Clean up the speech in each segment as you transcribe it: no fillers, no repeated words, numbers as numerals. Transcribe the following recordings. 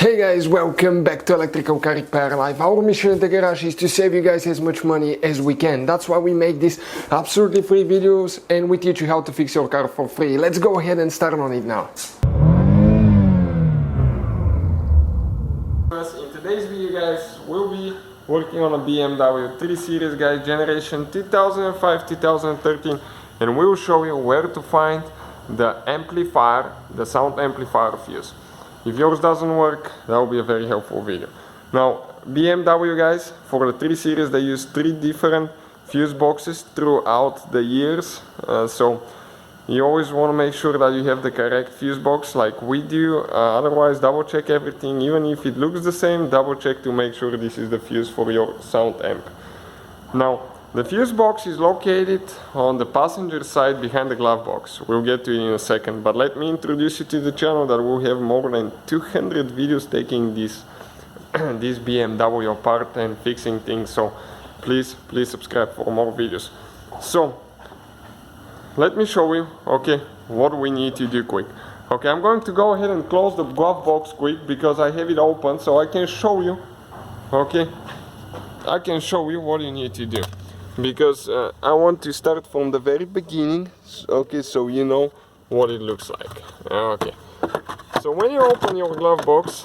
Hey guys, welcome back to Electrical Car Repair Live. Our mission in the garage is to save you guys as much money as we can. That's why we make these absolutely free videos and we teach you how to fix your car for free. Let's go ahead and start on it now. In today's video guys, we'll be working on a BMW 3 Series guys, generation 2005-2013, and we'll show you where to find the amplifier, the sound amplifier fuse. If yours doesn't work, that will be a very helpful video. Now, BMW guys, for the 3 Series, they use 3 different fuse boxes throughout the years. So you always want to make sure that you have the correct fuse box like we do. Otherwise, double check everything. Even if it looks the same, double check to make sure this is the fuse for your sound amp. Now, the fuse box is located on the passenger side behind the glove box. We'll get to it in a second, but let me introduce you to the channel that will have more than 200 videos taking this BMW apart and fixing things, so please subscribe for more videos. So let me show you, okay, what we need to do quick. Okay, I'm going to go ahead and close the glove box quick because I have it open, so I can show you, okay, I can show you what you need to do. Because I want to start from the very beginning, okay, so you know what it looks like. Okay, so when you open your glove box,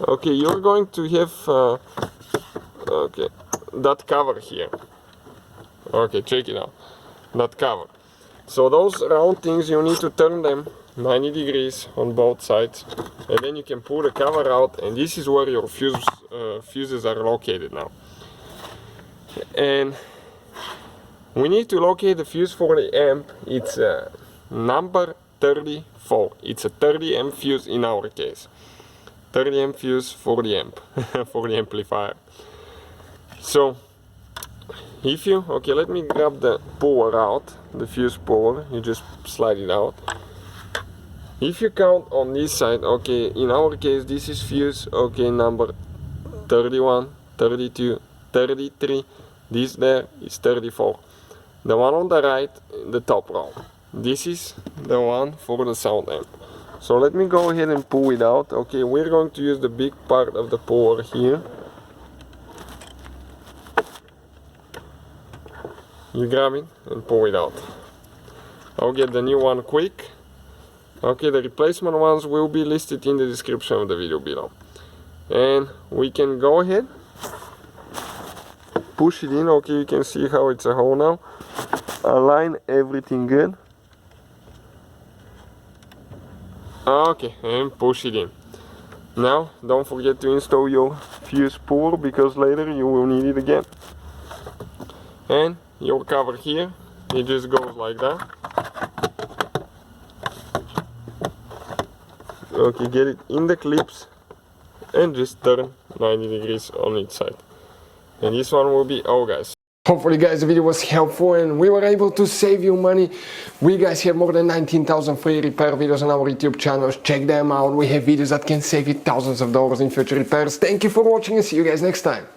okay, you're going to have okay, that cover here. Okay, check it out, that cover. So those round things, you need to turn them 90 degrees on both sides, and then you can pull the cover out, and this is where your fuses are located now. And we need to locate the fuse for the amp. It's number 34. It's a 30 amp fuse in our case. 30 amp fuse for the amp, for the amplifier. So, if you, okay, let me grab the puller out, the fuse puller, you just slide it out. If you count on this side, okay, in our case this is fuse, okay, number 31, 32, 33, this there is 34. The one on the right, the top row. This is the one for the sound amp. So let me go ahead and pull it out. Okay, we're going to use the big part of the puller here. You grab it and pull it out. I'll get the new one quick. Okay, the replacement ones will be listed in the description of the video below. And we can go ahead, push it in. Okay, you can see how it's a hole now. Align everything good. Okay, and push it in. Now, don't forget to install your fuse puller because later you will need it again. And your cover here, it just goes like that. Okay, get it in the clips and just turn 90 degrees on each side. And this one will be all guys. Hopefully guys the video was helpful and we were able to save you money. We guys have more than 19,000 free repair videos on our YouTube channels. Check them out. We have videos that can save you thousands of dollars in future repairs. Thank you for watching and see you guys next time.